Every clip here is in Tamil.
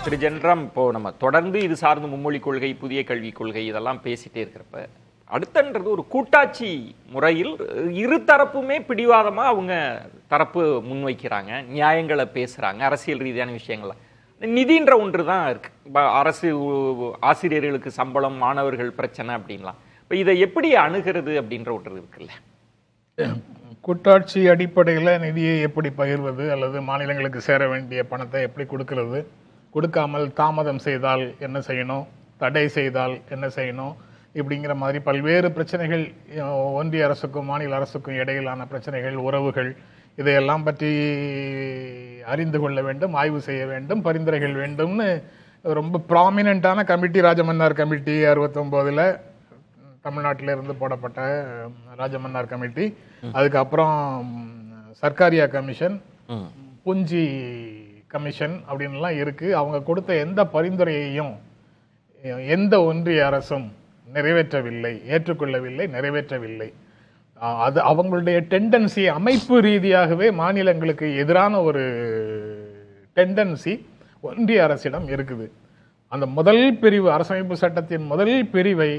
திரு ஜென்ராம், இப்போ நம்ம தொடர்ந்து இது சார்ந்த மும்மொழி கொள்கை, புதிய கல்விக் கொள்கை இதெல்லாம் பேசிட்டே இருக்கிறப்ப அடுத்தன்றது ஒரு கூட்டாட்சி முறையில் இரு தரப்புமே பிடிவாதமா அவங்க தரப்பு முன்வைக்கிறாங்க, நியாயங்களை பேசுறாங்க, அரசியல் ரீதியான விஷயங்கள. நிதின்ற ஒன்று தான் இருக்கு. அரசு ஆசிரியர்களுக்கு சம்பளம், மாணவர்கள் பிரச்சனை அப்படின்லாம். இப்போ இதை எப்படி அணுகிறது அப்படின்ற ஒன்று இருக்குல்ல. கூட்டாட்சி அடிப்படையில் நிதியை எப்படி பகிர்வது அல்லது மாநிலங்களுக்கு சேர வேண்டிய பணத்தை எப்படி கொடுக்கறது, கொடுக்காமல் தாமதம் செய்தால் என்ன செய்யணும், தடை செய்தால் என்ன செய்யணும், இப்படிங்கிற மாதிரி பல்வேறு பிரச்சனைகள் ஒன்றிய அரசுக்கும் மாநில அரசுக்கும் இடையிலான பிரச்சனைகள், உறவுகள், இதையெல்லாம் பற்றி அறிந்து கொள்ள வேண்டும், ஆய்வு செய்ய வேண்டும், பரிந்துரைகள் வேண்டும்னு ரொம்ப ப்ராமினென்ட்டான கமிட்டி ராஜமன்னார் கமிட்டி 69ல் தமிழ்நாட்டில இருந்து போடப்பட்ட ராஜமன்னார் கமிட்டி. அதுக்கப்புறம் சர்க்காரியா கமிஷன், புஞ்சி கமிஷன் அப்படின்லாம் இருக்கு. அவங்க கொடுத்த எந்த பரிந்துரையையும் எந்த ஒன்றிய அரசும் நிறைவேற்றவில்லை, ஏற்றுக்கொள்ளவில்லை, நிறைவேற்றவில்லை. அது அவங்களுடைய டெண்டன்சி, அமைப்பு ரீதியாகவே மாநிலங்களுக்கு எதிரான ஒரு டெண்டன்சி ஒன்றிய அரசிடம் இருக்குது. அந்த முதல் பிரிவு, அரசமைப்பு சட்டத்தின் முதல் பிரிவை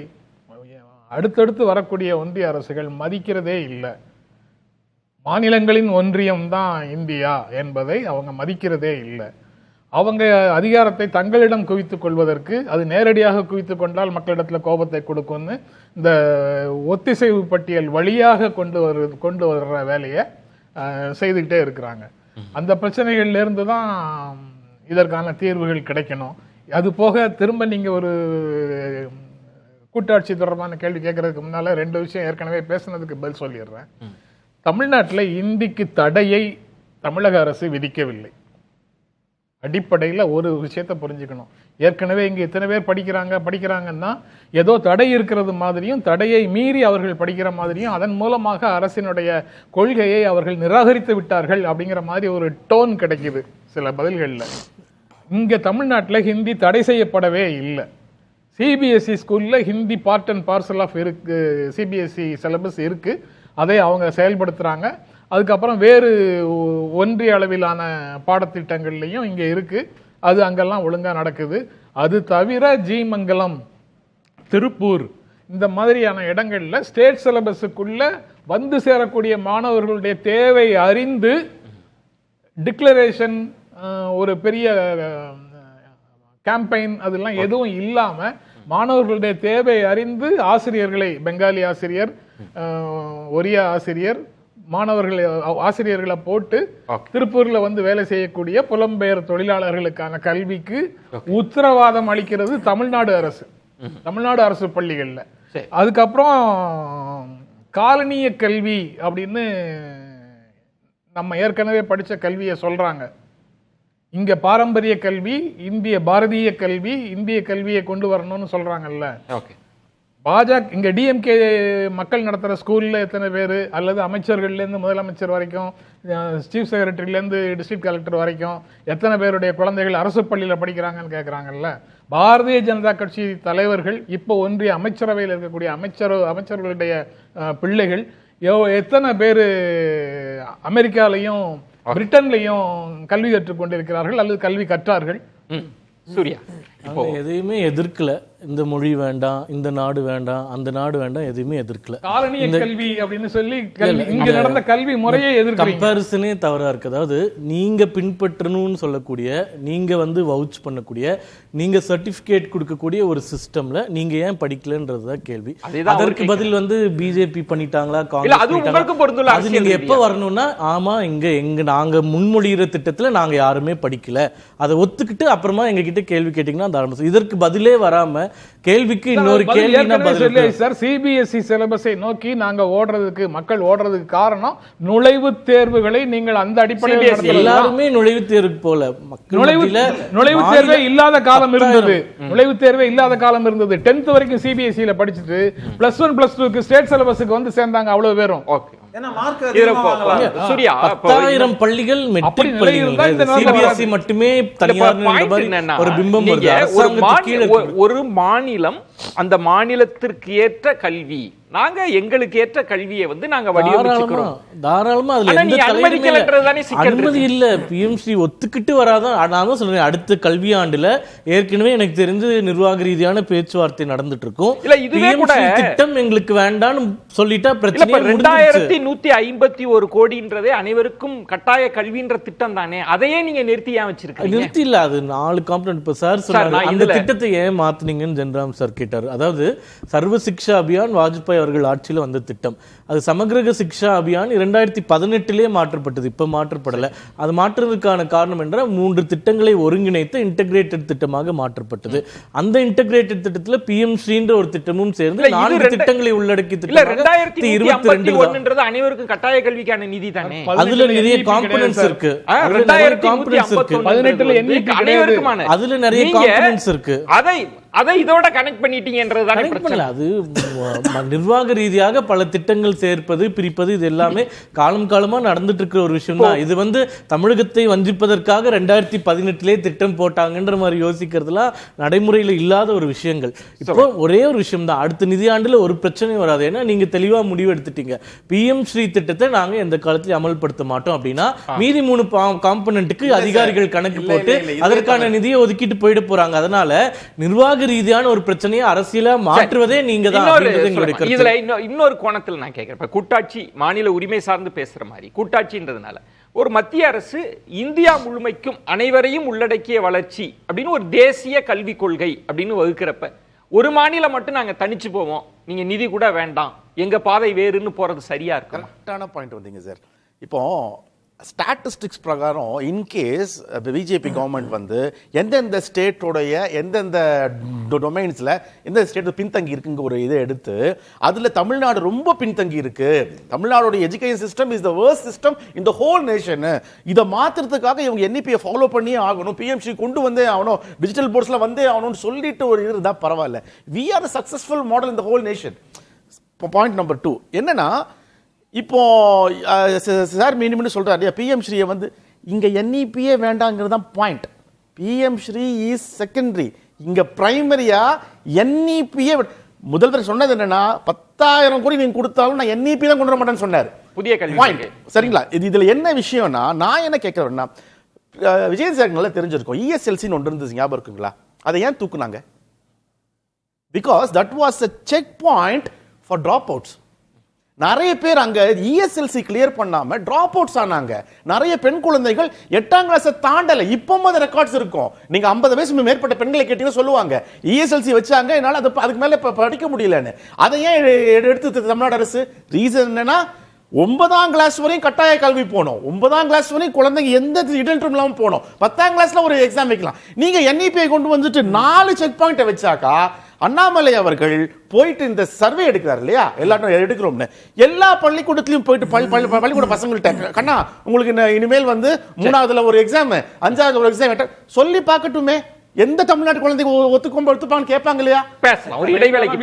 அடுத்தடுத்து வரக்கூடிய ஒன்றிய அரசுகள் மதிக்கிறதே இல்லை. மாநிலங்களின் ஒன்றியம் தான் இந்தியா என்பதை அவங்க மதிக்கிறதே இல்லை. அவங்க அதிகாரத்தை தங்களிடம் குவித்துக் கொள்வதற்கு, அது நேரடியாக குவித்துக் கொண்டால் மக்களிடத்துல கோபத்தை கொடுக்கும்னு இந்த ஒத்திசைவு பட்டியல் வழியாக கொண்டு வர்ற வேலையை செய்துக்கிட்டே இருக்கிறாங்க. அந்த பிரச்சனைகள்ல இருந்து தான் இதற்கான தீர்வுகள் கிடைக்கணும். அது போக திரும்ப நீங்க ஒரு கூட்டாட்சி தொடர்பான கேள்வி கேட்கறதுக்கு முன்னால ரெண்டு விஷயம் ஏற்கனவே பேசுனதுக்கு பதில் சொல்லிடுறேன். தமிழ்நாட்டில் இந்திக்கு தடையை தமிழக அரசு விதிக்கவில்லை. அடிப்படையில் ஒரு விஷயத்தை புரிஞ்சுக்கணும். ஏற்கனவே இங்கே இத்தனை பேர் படிக்கிறாங்கன்னா ஏதோ தடை இருக்கிறது மாதிரியும், தடையை மீறி அவர்கள் படிக்கிற மாதிரியும், அதன் மூலமாக அரசினுடைய கொள்கையை அவர்கள் நிராகரித்து விட்டார்கள் அப்படிங்கிற மாதிரி ஒரு டோன் கிடைக்குது சில பதில்களில். இங்கே தமிழ்நாட்டில் ஹிந்தி தடை செய்யப்படவே இல்லை. சிபிஎஸ்இ ஸ்கூலில் Hindi part and parcel of இருக்கு, சிபிஎஸ்இ சிலபஸ் இருக்கு, அதை அவங்க செயல்படுத்துறாங்க. அதுக்கப்புறம் வேறு ஒன்றிய அளவிலான பாடத்திட்டங்கள்லையும் இங்கே இருக்கு, அது அங்கெல்லாம் ஒழுங்கா நடக்குது. அது தவிர ஜீமங்கலம், திருப்பூர் இந்த மாதிரியான இடங்கள்ல ஸ்டேட் சிலபஸுக்குள்ள வந்து சேரக்கூடிய மாணவர்களுடைய தேவை அறிந்து டிக்ளரேஷன், ஒரு பெரிய கேம்பெயின் அதெல்லாம் எதுவும் இல்லாம மாணவர்களுடைய தேவை அறிந்து ஆசிரியர்களை, பெங்காலி ஆசிரியர், ஒரியா ஆசிரியர், ஆசிரியர்களை போட்டு திருப்பூர்ல வந்து வேலை செய்யக்கூடிய புலம்பெயர் தொழிலாளர்களுக்கான கல்விக்கு உத்தரவாதம் அளிக்கிறது தமிழ்நாடு அரசு, தமிழ்நாடு அரசு பள்ளிகள்ல. அதுக்கப்புறம் காலனிய கல்வி அப்படின்னு நம்ம ஏற்கனவே படிச்ச கல்வியை சொல்றாங்க. இங்க பாரம்பரிய கல்வி, இந்திய பாரதிய கல்வி, இந்திய கல்வியை கொண்டு வரணும்னு சொல்றாங்கல்ல. பாஜக இங்க டிஎம்கே மக்கள் நடத்துற ஸ்கூல்ல எத்தனை பேரு, அல்லது அமைச்சர்கள்ல இருந்து முதலமைச்சர் வரைக்கும், சீஃப் செக்ரட்டரியில இருந்து டிஸ்ட்ரிக்ட் கலெக்டர் வரைக்கும் எத்தனை பேருடைய குழந்தைகள் அரசு பள்ளியில படிக்கிறாங்கன்னு கேட்கறாங்கல்ல. பாரதிய ஜனதா கட்சி தலைவர்கள், இப்போ ஒன்றிய அமைச்சரவையில் இருக்கக்கூடிய அமைச்சர்களுடைய பிள்ளைகள் எத்தனை பேரு அமெரிக்காலையும் பிரிட்டன்லையும் கல்வி கற்றுக் கொண்டிருக்கிறார்கள் அல்லது கல்வி கற்றார்கள்? சூர்யா, எதையுமே எதிர்க்கல. இந்த மொழி வேண்டாம், இந்த நாடு வேண்டாம், அந்த நாடு வேண்டாம், எதுவுமே எதிர்க்கல. காலனிய கல்வி அப்படின்னு சொல்லி இங்க நடந்த கல்வி முறையே எதிர்க்கிறீங்க. கம்பேரிசனே தவறா இருக்கு. அதாவது நீங்க பின்பற்றணும்னு சொல்லக்கூடிய, நீங்க வந்து வவுச் பண்ணக்கூடிய, நீங்க சர்டிபிகேட் கொடுக்கக்கூடிய ஒரு சிஸ்டம்ல நீங்க ஏன் படிக்கலன்றதுதான் கேள்வி. அதற்கு பதில் வந்து பிஜேபி பண்ணிட்டாங்களா, காங்கிரஸ், அது நீங்க எப்ப வரணும்னா, ஆமா இங்க நாங்க முன்மொழிகிற திட்டத்துல நாங்க யாருமே படிக்கல, அதை ஒத்துக்கிட்டு அப்புறமா எங்க கிட்ட கேள்வி கேட்டீங்கன்னா அந்த ஆரம்பிச்சு. இதற்கு பதிலே வராம கேள்விக்கு இன்னொரு கேள்வி. சார், சிபிஎஸ்இ சிலபஸை நோக்கி நாங்க ஓடுறதுக்கு, மக்கள் ஓடுறதுக்கு காரணம் நுழைவுத் தேர்வுகளை நீங்கள் அந்த அடிப்படையில் எல்லாருமே நுழைவுத் தேர்வு போல, நுழைவுத் தேர்வே இல்லாத காலம் இருந்தது. நுழைவுத் தேர்வே இல்லாத காலம் இருந்தது. 10th வரைக்கும் சிபிஎஸ்இல படிச்சுட்டு +1 +2க்கு ஸ்டேட் சிலபஸுக்கு வந்து சேர்ந்தாங்க அவ்வளவு பேரும். 10,000 பள்ளிகள் மெட்ரிக் பள்ளிகள், சிபிஎஸ்இ மட்டுமே தனியார் ஒரு பிம்பம் வருது. ஒரு மாநிலம் அந்த மாநிலத்திற்கு ஏற்ற கல்வி நாங்க எங்களுக்கு ஏற்ற கல்வியை வந்து நாங்க வடிவமைச்சுக்கிறோம். தாராளமா அதுல ஆனா எந்த நீ தலைவருமே அனுமதிக்கலன்றதுதானே சிக்கல் அனுமதி இல்ல. பிஎம்ஸ்ரீ ஒத்துக்கிட்டு வராதான். நான் தான் சொல்றேன், அடுத்த கல்வியாண்டுல ஏற்கனவே எனக்கு தெரிஞ்சு நிர்வாக ரீதியான பேச்சுவார்த்தை நடந்துட்டு இருக்கும். இல்ல இதுவே கூட திட்டம் எங்களுக்கு வேண்டாம்னு சொல்லிட்டா பிரச்சனை. 2151 கோடின்றதே அனைவருக்கும் கட்டாய கல்வின்ற திட்டம் தானே, அதையே நீங்க நிறுத்தி ஏன் வச்சிருக்கீங்க? நிறுத்தி இல்ல, அது 4 காம்பனன்ட். இப்ப சார் சொன்னாங்க அந்த திட்டத்தை ஏன் மாத்துனீங்கன்னு ஜென்ராம் சார் கேட்டார். அதாவது சர்வ சிக்ஷா அபியான் வாஜ்பாய் அவர்கள் ஆட்சியில் வந்த திட்டம். அது சமகிரக சிக்ஷா அபியான் 2018 மாற்றப்பட்டது, இப்ப மாற்றப்படல. அது மாற்றுறதுக்கான காரணம் என்ற 3 திட்டங்களை ஒருங்கிணைத்து இன்டகிரேட்டட் திட்டமாக மாற்றப்பட்டது. அந்த இன்டகிரேட்டட் திட்டத்துல பிஎம் ஸ்ரீன்ற ஒரு திட்டமும் சேர்ந்து 4 திட்டங்களை உள்ளடக்கி திட்டமாக 2021 அனைவருக்கும் கட்டாய கல்விக்கான நிதி தானே. அதுல நிறைய காம்பனன்ட்ஸ் இருக்கு. அதுல நிறைய காம்பனன்ட்ஸ் இருக்கு. அதை இதோட கனெக்ட் பண்ணிட்டீங்கன்றதுதானே பிரச்சனை. அது நிர்வாக ரீதியாக பல திட்டங்கள் சேர்ப்பது பிரிப்பது இது எல்லாமே காலமா நடந்துட்டு இருக்கிற ஒரு விஷயம் தான். இது வந்து தமிழகத்தை வஞ்சிப்பதற்காக 2018 திட்டம் போட்டாங்கன்ற மாதிரி யோசிக்கிறதுலாம் நடைமுறையில் இல்லாத ஒரு விஷயங்கள். இப்போ ஒரே ஒரு விஷயம் தான், அடுத்த நிதியாண்டுல ஒரு பிரச்சனையும் வராது. ஏன்னா நீங்க தெளிவா முடிவு எடுத்துட்டீங்க, பிஎம் ஸ்ரீ திட்டத்தை நாங்க எந்த காலத்திலும் அமல்படுத்த மாட்டோம் அப்படின்னா மீதி 3 காம்பனன்ட்டுக்கு அதிகாரிகள் கணக்கு போட்டு அதற்கான நிதியை ஒதுக்கிட்டு போயிட போறாங்க. அதனால நிர்வாக ரீதியான ஒரு பிரச்சனையை அரசியலா மாற்றுவதே நீங்க தான். இதுல இன்னொரு கோணத்தில் நான் கேட்கிறேன், கூட்டாட்சி மாநில உரிமை சார்ந்து பேசுற மாதிரி கூட்டாட்சின்றதுனால ஒரு மத்திய அரசு இந்தியா முழுமைக்கும் அனைவரையும் உள்ளடக்கிய வளர்ச்சி அப்படின்னு ஒரு தேசிய கல்விக் கொள்கை அப்படின்னு வகுக்கிறப்ப ஒரு மாநிலம் மட்டும் நாங்க தனிச்சு போவோம், நீங்க நிதி கூட வேண்டாம், எங்க பாதை வேறுன்னு போறது சரியா இருக்கு? கரெக்டான பாயிண்ட் வந்தீங்க சார். இப்போ ஸ்டாட்டிஸ்டிக்ஸ் பிரகாரம் இன்கேஸ் பிஜேபி கவர்மெண்ட் வந்து எந்தெந்த ஸ்டேட்டோடைய எந்தெந்த டொமைன்ஸில் எந்த ஸ்டேட் பின்தங்கி இருக்குங்க ஒரு இதை எடுத்து அதில் தமிழ்நாடு ரொம்ப பின்தங்கி இருக்கு, தமிழ்நாடுடைய education system is the worst system in the whole nation, இதை மாற்றுறதுக்காக இவங்க என்இபியை ஃபாலோ பண்ணியே ஆகணும், பிஎம்சி கொண்டு வந்தே ஆகணும், டிஜிட்டல் போர்ட்ஸில் வந்தே ஆகணும்னு சொல்லிட்டு ஒரு இது இருந்தால் பரவாயில்ல. We are the successful model in the whole nation. Point number 2 என்னன்னா, இப்போ சார் மீண்டும் சொல்றாரு பிஎம் ஸ்ரீயை வந்து இங்க என்இபியே வேண்டாங்கிறது தான் point. PM Shri is secondary, இங்க பிரைமரியா என்இபியே. முதல்வர் சொன்னது என்னன்னா 10,000 கோடி நீங்க கொடுத்தாலும் நான் என்இபி தான் கொண்டு வர மாட்டேன்னு சொன்னார். புதிய கல்வி பாயிண்ட் சரிங்களா? இதுல என்ன விஷயம்னா, நான் என்ன கேட்கிறேன்னா, விஜயன் சார் நல்லா தெரிஞ்சிருக்கும், இஎஸ்எல்சின்னு ஒன்று இருந்துச்சு, ஞாபகம் இருக்குங்களா? அதை ஏன் தூக்குனாங்க? Because that was a checkpoint for dropouts. நிறைய பேர் அங்க இஎஸ்எல்சி கிளியர் பண்ணாம டிராப் அவுட்ஸ் ஆனாங்க. நிறைய பெண் குழந்தைகள் 8ஆம் கிளாஸ் தாண்டல. இப்பவும் அது ரெக்கார்ட்ஸ் இருக்கும். நீங்க 50 வயசு மேற்பட்ட பெண்களை கேட்டீங்கன்னா சொல்லுவாங்க இஎஸ்எல்சி வச்சாங்க, என்னால அதுக்கு மேல படிக்க முடியலன்னு. அதை ஏன் எடுத்து தமிழ்நாடு அரசு? ரீசன் என்னன்னா, 9ஆம் கிளாஸ் வரையும் கட்டாய கல்வி போனோம், 9ஆம் கிளாஸ் வரையும் குழந்தைங்க எந்த இடரும் இல்லாம போனோம், 10ஆம் கிளாஸ்ல ஒரு எக்ஸாம் வைக்கலாம். நீங்க என்இபிஐ கொண்டு வந்துட்டு 4 செக் பாயிண்ட் வச்சாக்கா, அண்ணாமலை அவர்கள் போயிட்டு இந்த சர்வே எடுக்கிறார் இல்லையா, எல்லாரும் எடுக்கிறோம்னு எல்லா பள்ளிக்கூடத்திலையும் போயிட்டு பள்ளிக்கூட பசங்கள்ட்ட, கண்ணா உங்களுக்கு இனிமேல் வந்து 3ஆவதுல ஒரு எக்ஸாம், 5ஆவதுல ஒரு எக்ஸாம் சொல்லி பார்க்கட்டுமே, எந்த தமிழ்நாட்டு குழந்தைக்கு ஒத்துப்பான்னு கேட்பாங்க இல்லையா? பேசலாம். ஒரு இடைவேளைக்கு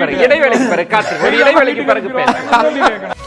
பிறகு பேசலாம்.